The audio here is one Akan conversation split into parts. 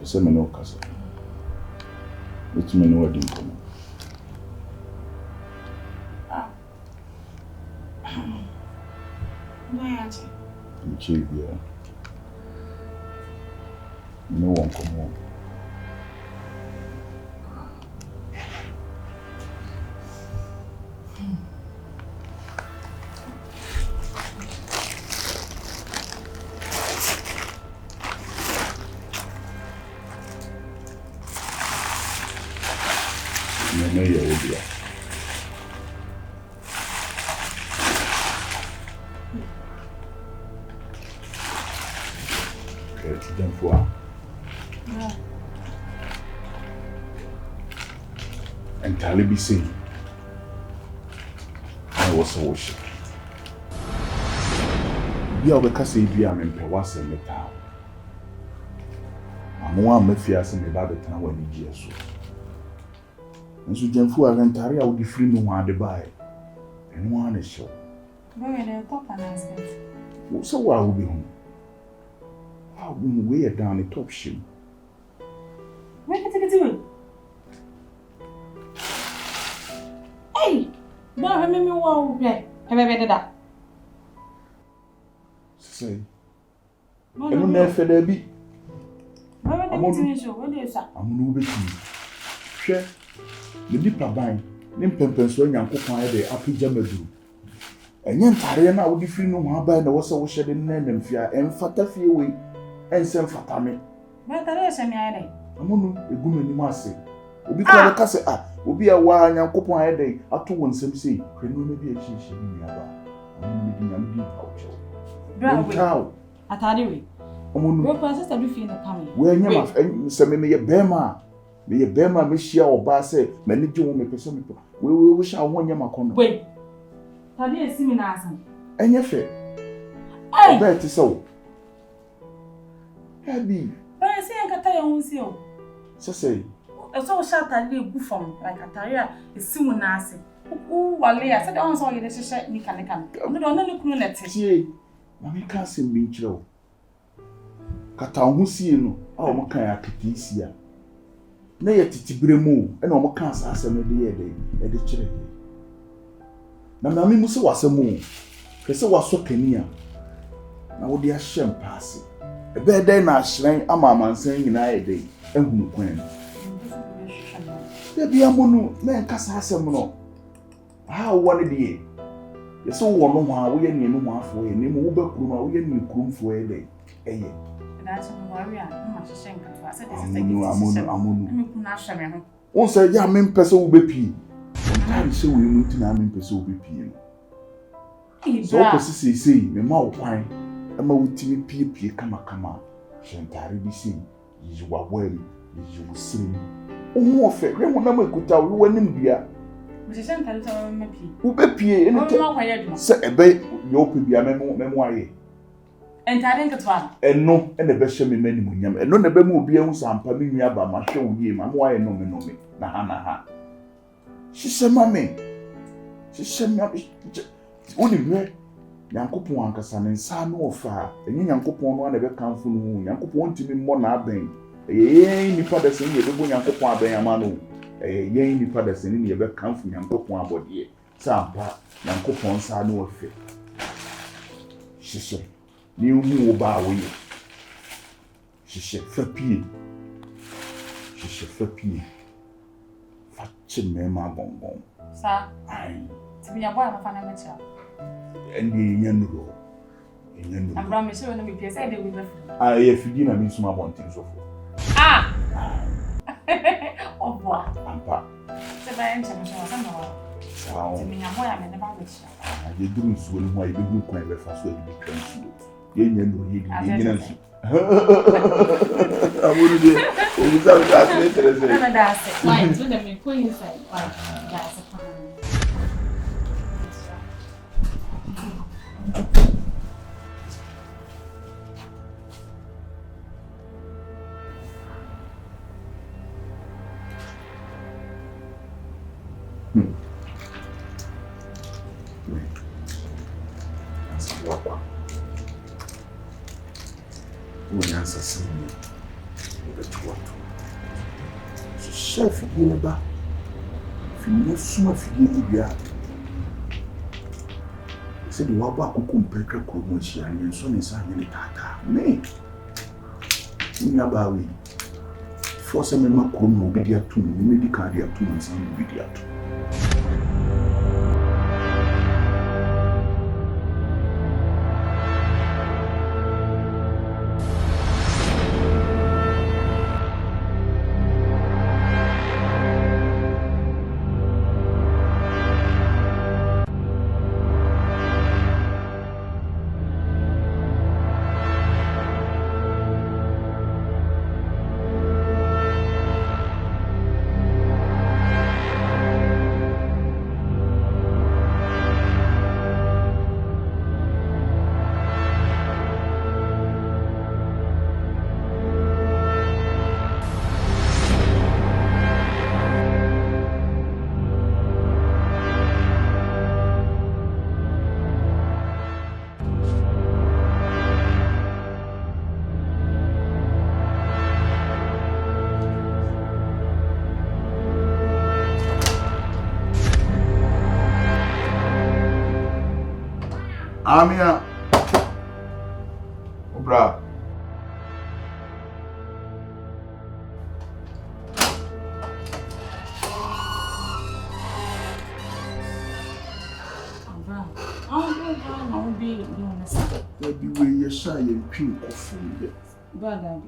pese me no kasa. It me no wedding kono. Nyaje. Nchibia. No one come on. No, yeah, yeah. Okay, then for. And Talibi sing. I was a worship. You have a cassie be a member was in the town. I'm one Mephias in the Bible town when he years. And so Jenfu Agantari, I would be free no one to buy. And one is sure. Very top announcement. So I will be home. I will wear down the top shoe. Where can you do? Hey! Don't remember what we play. Have I read that? Say. I don't know if there be. I'm going to show. What is that? I'm going to be. Share. The deeper buying. Nim Pempens when young cook my day up in Jamadu. And young Tariana would be free no more by the was so shedding and fear and fatta few way and send fatame. But there is a man. I'm on a good many massy. Will be called a cassette. Will be a while young cook my day up to one some say. Can you maybe a she be about? I'm making a deep pouch. How? At Addy. Your sister do feel the coming. Where you have send me a bema. Me a bema, me share or basse, many do me person. We wish I want your macon. Wait. How do you see me now? And your fair. I bet it's so. Happy. But I say I can tell you on seal. So say. I saw a shot I live from like a terrier is soon nasty. Oh, well, I said, I saw you the shit, Nick and Nick. I'm not looking at it. Mammy can't see me, Joe. Catan, see you, our kind of kitty. Nay, Titi Bremo, and all my cans as a day at the cherry. Now, Mammy Musa was a moon. Kessa was so kenia. Now, what dear sham passing. A bad day now, shrine, a mamma saying in a day, and who queen. There be a moon, man, Cassa has a mono. How one a day? Yes, so one more, we ain't no more for a name, Uber, we ain't new room for a day. Eh, that's a warrior, much ashamed to us. I'm once a young man person will be pee. Sometimes so we need to name person will be pee. So, Persisty say, me mouth wine, and my ultimate pee, kama. Shantari be seen, you are well, you will sing. Oh, more fair, remember could tell you when in beer. Mrs. Santa, maybe. Who be pee, and say a bay, you open the memoir. And I think it's one. And no, and the best me many munyam, and no never will be on some pammy about my show game, and why no me. Nah. She said, Mammy. She said, Mammy. Only way, Yankopon Ankasan and San or far, and Yankopon one ever come from Yankopon to me more nabbing. A yea, Nipa sing the Yankopon Bayamano. A yea, Nipa sing ever come from Yankopon body. Some part Yankopon San or fit. She said. New move away. She said, Fappy. She said, Fappy. Fatchin me, my bonbon. Sir, Aye. To be a boy of an amateur. And the young girl. I'm promised you when we play, I did with I if you didn't mean some wanting so forth. Ah! Oh, boy. And pa. The bench and so to me, I'm where I'm in the Bible. You're doing so why you do quite the first way to be transferred. You know, you didn't. I wouldn't be. That's it. Why? It's when they put inside. Why? That's it. Answer chef Yinaba. Fini suma fie bia. Se di wa ba kuku mpeka kromo hia yen so ne sa yen tata. Me. Yinaba we. Force me ma kromo bi dia tu ni me di ka dia tu ni san bi dia tu. Amia. Obra. Baby, where you shy and pink of food. Bad,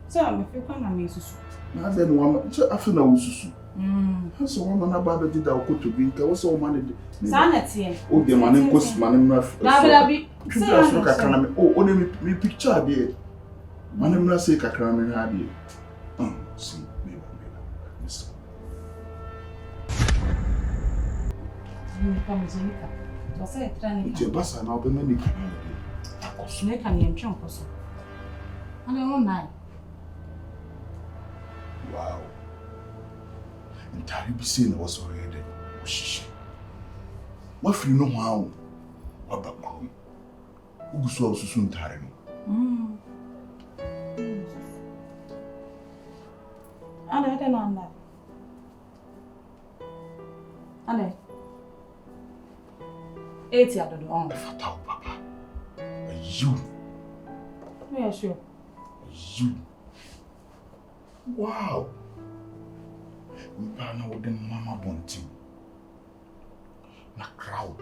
so I'm a few canamies. Now then, one after no susu. So one about the did our coat to drink. I was so managed. Sanity. Oh, the man cost man enough. Oh, only me picture there. Man, not say Kakram had you. See, me. Bassa now, the many snake and young chunk also. And I won't lie. Wow. Entirely be seen was already. What free no how? What back home? Who saw so soon tiring? I don't know that. Ale. 80 at the door. Fatal, Papa. You. Yeah, sure. You. Wow. We partner with the Mama Bonti. Na crowd.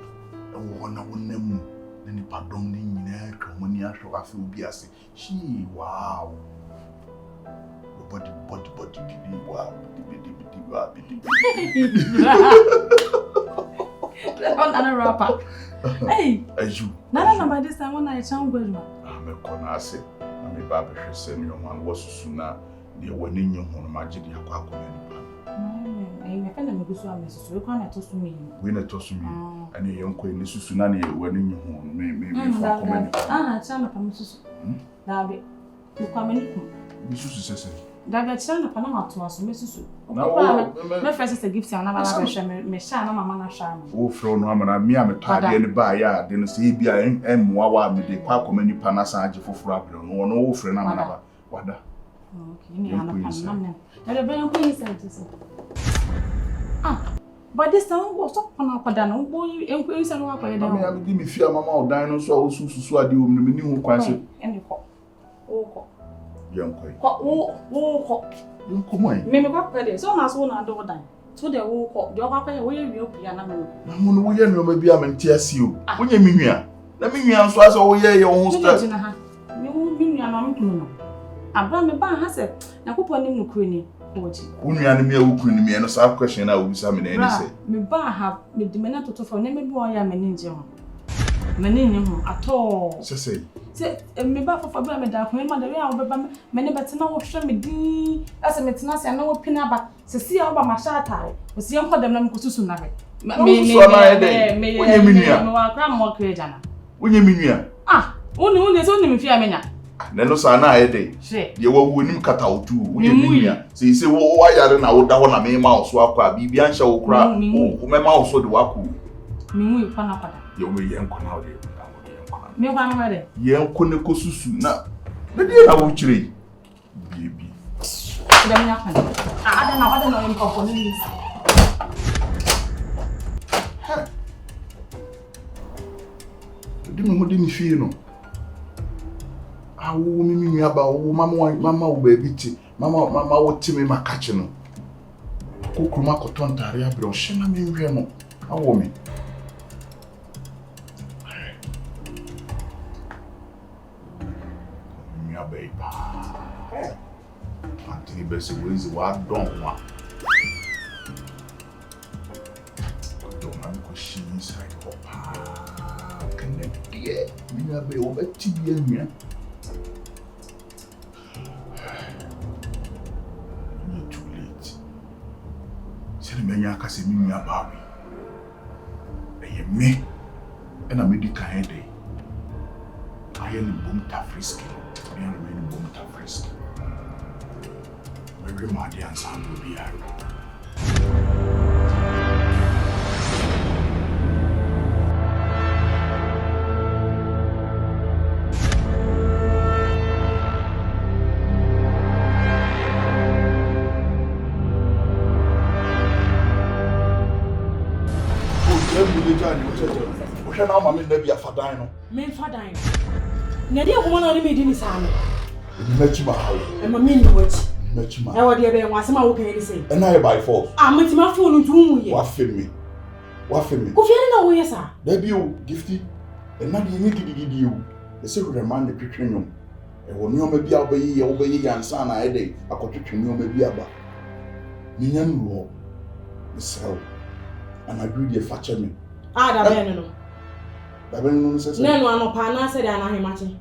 And one of them. Then the pardon in there. When you show us, will be as she. Wow. Body. Wow. Another rapper. Hey. You. Nana, by this time, when I sound good, I'm a corner. Say, I'm a barber. Send your man was sooner. The one in your home, magic. I can't make you so amazing. You can't toss me. We not toss me. And your uncle in the Susunani when in your home, maybe for comment. China Pamasus. David, you come in. Mrs. says, David China Panama to us, Mrs. My first is a gift, and I'm a shana, Mamma Sham. Oh, from Ramana, me, I'm a tidy and buy yard, then see be and Wawa, me, the quack many panasaji for Frapper, no one old friend. What? But this time was up on our padano, boy, and queens and walk away. Don't give me fear, Mamma, or dinosaur, who swadi, who quite and you call. Oh, young quay. Oh, come on. Maybe what credit, so as one and die. So they will call the other way you piano. I'm going to maybe I'm in tears you. When you mean, let me answer as all your own stuff. You won't be an Abraham has said, now who put him to Queenie? Only enemy who couldn't me and a sub question I will examine any say. Me bar have made the minute to for name boy I am an Indian. Meaning at all. Say, me bar for Fabian that when my way many better now show me D as a metinasi and no pinaba. See how my shatai was young for them to soon have it. May grandma creator. When you mean, only is only if you are. Neno sana ede. Ye wo wonim kata otu. Wo ye minia. Se se wo wayare na wo da ho na me ma oso akwa bibia nhye wo kura. O me ma oso de waku. Mimu ipa na pada. Ye wo me ye nkona wo de. Me kwa na de. Ye nkone kosusu na. Na de na wo kire. Bibi. Dem nya kan. Ada na impopo ni list. Di me hodi ni fie no. Awo mi nua ba wo mama wo ba bi ti. Mama wo ti me makache no. Kokruma koton tare abre o hye na me nhwe no. Awo mi. Nua ba ipa. Antini bese wezi wa don wa. Don na ko shi inside opa. Kenedie. Nua ba o ba ti bi anua. Menya akase mimi abawe eye me ena medical headache aye ni bom tafriski me na me ni bom tafriski me ma di ansa no bia na mama na bia fadan no me fadan na dia ko na me di ni sa no machima hawo e ma me ni wachi machima e wo dia be wa sama wo kan ni say e na e by force matima fo no ntu ye wa femi ko fi na wo ye sa da bi o gifty e na di ni gidi o e se ko man de twetwenwom e wo ni o ma bia wo be yi yansa na e de akotwetwenwom o ma bia ba ni nyan wo misrawo ana dudi e fache me da be no Baba no no say. No anopa na say da na hemache.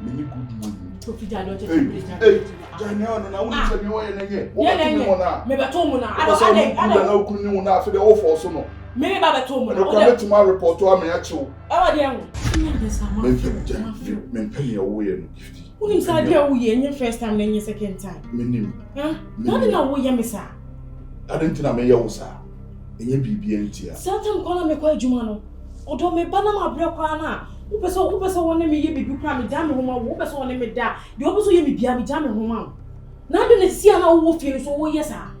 Many good morning. To fi jalo che Hey, jani ono na woni say me wo ye na ye. Wo ba tumi mo na. Me beto mo na. Ada na okunu ni wo na afi de wo for so no. Me ba beto mo na. O ka betu ma report o ame ya chewo. E wa de enwo. Me mpani ya wo ye no gifty. Unim sa dia wo ye nye first time na nye second time. Menim. Na wo ye me sa. Adentina me ye wo sa. Enye bibia ntia. Satam ko na me kwa adwuma no. Odo me ba na ma bre kwa na wo pese wona me ye bibi kwa me da me homa wo pese wona me da de wo pese ye me bia me da me homa na de ne sia na wo fie so wo ye sa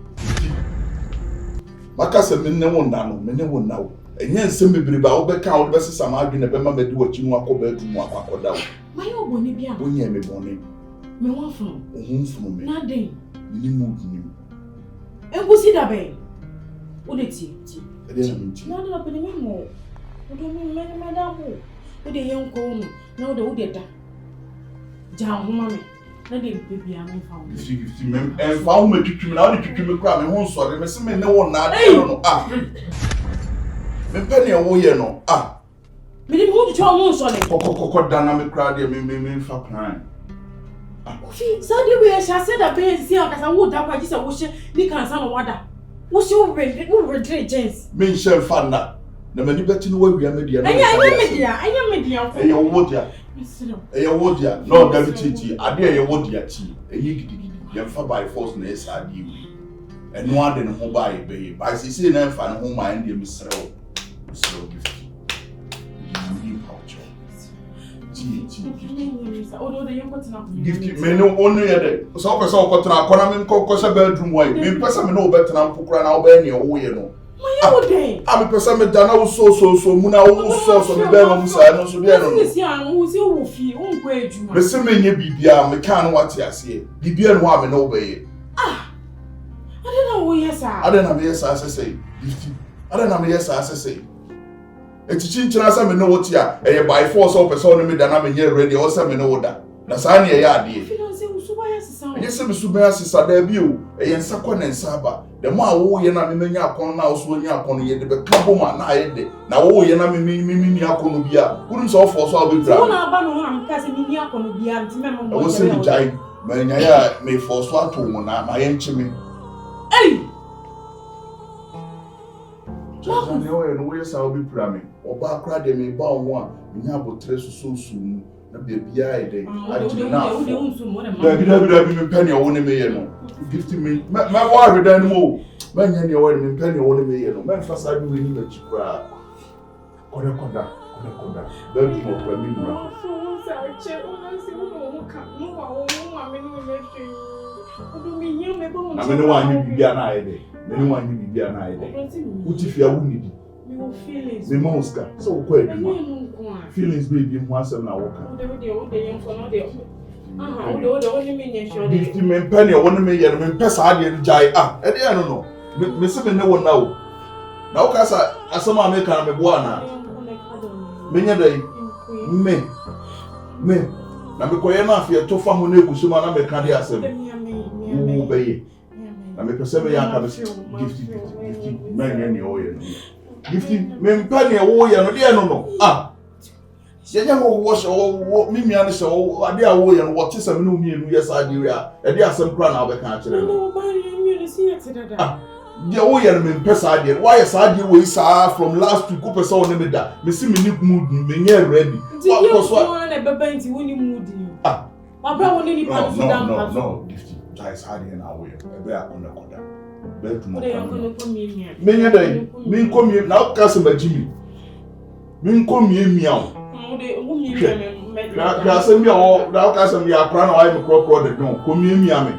makasa me ne wo nda no me ne wo nawo enye nsem bibiri ba wo be kan wo be sesa ma adwene be ma me di wachi mu akoba adumu akoda wo maye oboni bia wo nye me boni me won fun ohun fun me na den me ni mood ni engusi da be wo de ti e de na me ti na de na pe ni me mo odo me da mo o de yen ko no na o de wo de da ja homa me na de baby am fa wo gifty mem en fa wo me twitwim na wo de twitwim kura me ho nsore me se me ne wo na de no me pe ne wo ye no me de mo de ho nsore kokokoko da na me kura de me fa plan Kofi sa de we sha se da be si akasa wo da kwa ji se wo hye ni kansa no wada wo hye wo redre gens me hye fa na na mani beti no wawia media na anya media e yo wodia no gravity ade e yo wodia ti eyi gidigidi ye fa by force na esa ade wi eno ade no ho ba e be ba sisi na fa no ho ma ande misrew gift ni pouch gift me no onu ye de so pese okotra akona me nkokosha bedroom wai me pese me no obetena mpokura na oba ne wo ye no I'm a person that I was so Muna so the bell of Musa, no so there. Who's your fee? Won't wait you. The same Bibia, me can't what I say. Bibia and woman obey. I don't know, yes, I don't know, yes, as I say. I don't know, yes, as I say. It's a chance I know what ya, and by force of person me than I'm here ready or some know that. That's any idea. Yes, I'm super sister debut, a Yansakon and Saba. The more we na me nya akon na oso nya akon ye de be kabo ma na ye de na wo ye na me nya akon bia wurun so for so abibra wo na ba no am ka se me nya akon bia nti me mo wo se mi jai ma nya ya me for so ato mo na ma ye nchi me Jaja ne o ye no we sa obibra me oba akra de me ba wo a me nya abotre so mu na bia ye de ajina dabi me penny o ne me ye no gift me my worry dan mo man nya ne o me penny o ne me ye no man fasa bi we ni na chikra koda dabi mo kwa mi na Na me ne wa nyi bibia na ayede. Me ne wa nyi bibia na ayede. Utifia wu ni di. Me wo feelings. Me ma Oscar. So wo kwa eduma. Feelings baby ho asem na wo ka. Gifty me penny won me ye me pesa ade no jai e dey no me se me ne won na wo na wo ka sa asem a me ka me bo ana me nya dai me na me koye na afia to fa ho na egusuma na me ka dey asem wo be ye na me pese me ya ka gifty me nya ni o ye no gifty me penny wo ye no dey no Yenya wo so mi mia ne so ade a wo ye no wo tese me no mienu ye sa ade a e de asem kra na obeka a kire no ba mienu si ete dada de wo ye no me pesa ade why ye sa ade we sa from last week ko pesa wo ne me da me si me ni mood me nye ready wa so na beba nti wo ni mood wa bra wo ni pa so da no gifty that is hard na wo ye e be akona koda be tumo me nye dai me ko mi na ka se majimi me ko mi emiao Ya se mi o da ka se mi akra na wa mi krokro de don ko mi emi ame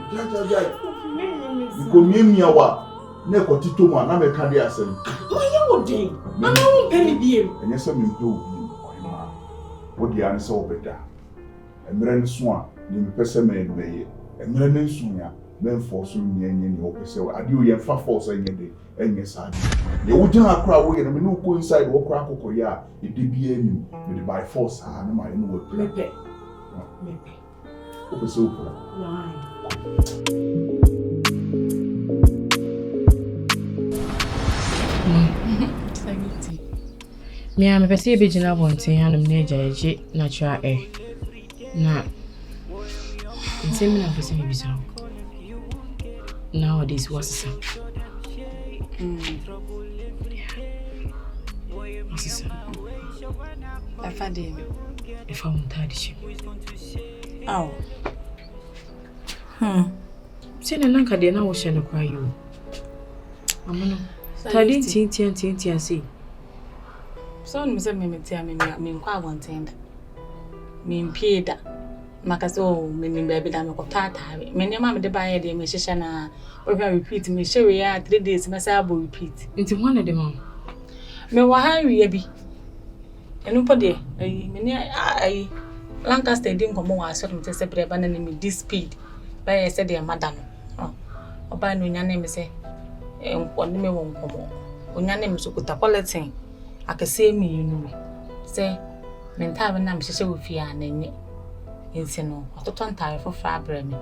ko mi emi awa na ko tito mu na me ka de asem ma ye wo din na na wo pe mi biem enye se mi mpe obi ko ma wo di an se obeda emre nso a ni mi pese me no ye emre nso ya ben force mi enye ni o pese ade o ye fa force enye de enye sa ye wo gina akra wo ye no me no go inside wo kra akoko ya e de bia ni me de by force ha na ma ye no wo mepe o pese o pro me pese be gina bonten hanum na ejaje natural air na nsemi na pese me bisa nowadays what's up what's up if I'm tired she aw sene nanka de na wo hye no kwa yo amono tadi tin say so no me metia me nkwa abontenda me mpieda makaso me baby da me ko tatare me nema me de ba ye de me hyehye na o hwa repeat me hyewe ya 3 days me say abo repeat nti ho na de ma me wa ha wiye bi enu po de me ni ai Lancaster din ko mo wa so me se breba na me di speed ba ye se de madam oba no nya na me se enko ne me won komo onya na me so kuta quality akase mi yunu me se me nta be na me hyehye wo fia na nye nti no atoto ntare fofra abra mi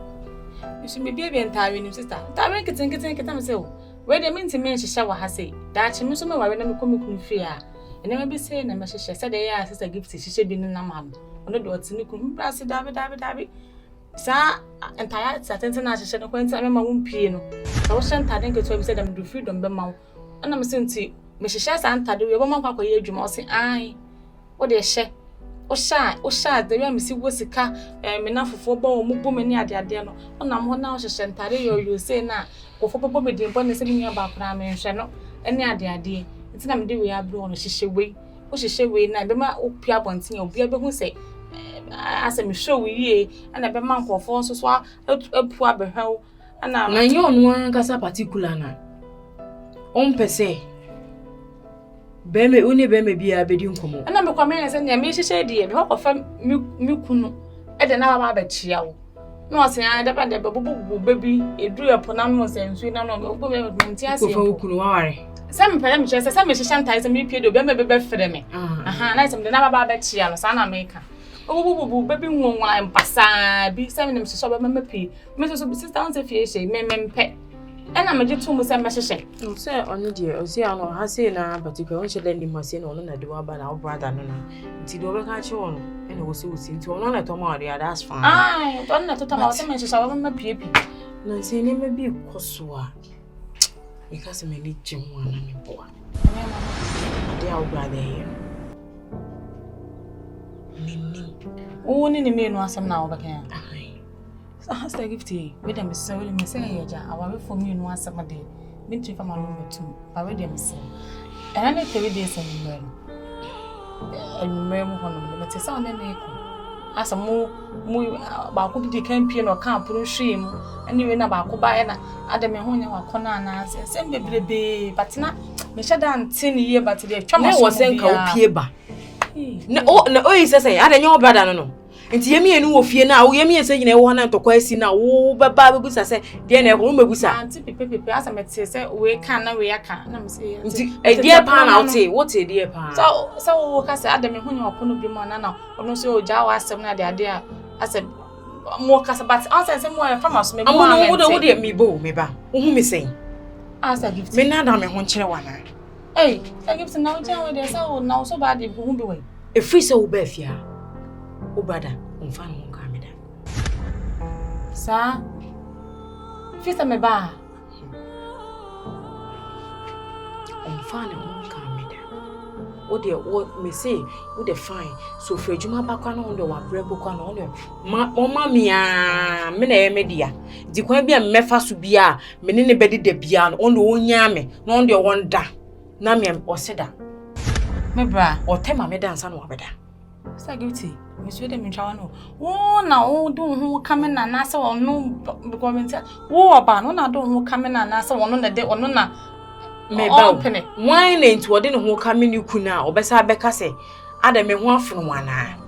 nso me bia ntare ni sister ntare keten me se o we de minti me hyehye wa ha sei daachi me so me ware na me komi kunu fia ene me be se na me hyehye se de ya sister gift hyehye bi ni na ma no ono de otini kunu brase dabe sa ntaya satente na hyehye no kwenta me ma wo mpie no sa wo hyɛ ntade nketo bi se dem do freedom be ma wo ana me se nti me hyehye sa ntade we bo ma kwa ye adwuma o se ai wo de hyɛ o sha de we misi wo sika me na fofo bo mo bo me ni ade no ona mo na o hyehye ntare yo se na kofo bo me din bo ne se mi aba kra me hwɛ no ene ade nti na me de we abro no hyehye we o hyehye we na be ma o pia bonten obi be hu se asa me show we ye ana be ma nkofo so apu abehwew ana na nye onu an kasa particular na on pese beme uni beme bia bedi nkomo ana me kwame se ne me hyehye de me hokofa mi kunu e de na ba chia wo no se an de ba de bobo baby edu epo na no se nsu na no go me menti ase ko fa kunu waware se me pere me che se me hyehye ntai se me pie do beme be fere me aha na se me de na ba chia no sa na me ka obububu baby nwonwa mpasa bi se me hyehye ba me pi me so sister on se fie hye me mpe ena me jitu mu se me hyehye se onu de o se ano ha se na particular on shele ndi ma se na onu na de wa ba na o brother no na nti do be ka che won ena wo se nti onu na to ma ori that's fine ai onu na to ma wo se me hyehye ba me pie na se ni me bi koso a e ka se me ni jimwa na me boa ade a o brother here ni me no asem na wo beka Hasta gifty, we dem so we me say ya awawe for me no asem de minti fa ma no metum ba we dem say and na 3 days anymore mu hono me te say on na eku asa mu ba ko bi kan pie no kan pro hwe mu anyway na ba ko ba na ade me ho nya wakona na se bebrebe but na me shada ante ni ye but dey twa me wo se nka opie ba na o yi se se ade nya o brother no nti yemi enu wo fie na wo yemi se nyina wo na ntokwa asi na wo baba bebusa se de na ko mebusa anti pepe asa me te se we kan na we aka na me se nti e die pa na wo te die pa so wo ka se ade me ho nya wakono bi mo na ono so o ja wa asem na de ade a asa mo ka se but asa se mo e fama so me mo amono wo de me bo me ba wo hu me sen asa gift me na da me ho nkere wa na gift na o ja we de sa o na so ba de hu bi we e free se wo ba fia o brother umfa no nka me da sa fisa me ba umfa no nka me da o de wo me say wo de fine so for adwuma ba kwa no wo de wa brebo kwa no wo ma mia me na ye media di kwa bia mefa so bia me ne bedi da bia no wo nya me no wo de wonda na me o seda me bra o tema me dansa no wabeda sa guilty Monsieur de Minchawa no. Wo na wo do ho kamena na se wono comment wo oba no na do ho kamena na se wono na de wono na me ba why na nti wo de ne ho kameni kuna obesa beka se ada me ho afono wana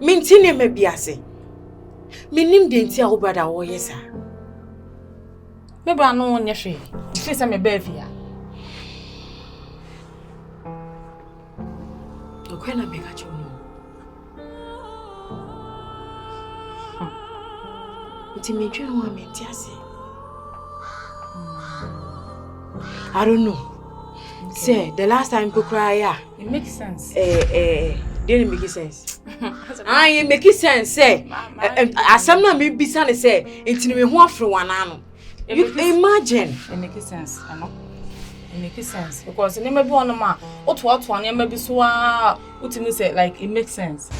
minti ne me biase minim de nti a wo brother wo yesa me bra no nye hwe fi se me ba via kwena meka chono nti me dwe ho amenti ase I don't know. Okay. Say the last time you cry, it makes sense. Didn't make sense. It make sense. Say, asam na me bisa ne say, enti me ho afro wanano. You imagine. It makes sense. I know. It makes sense because it never be on ma. Oto na be so utimi say like it makes sense.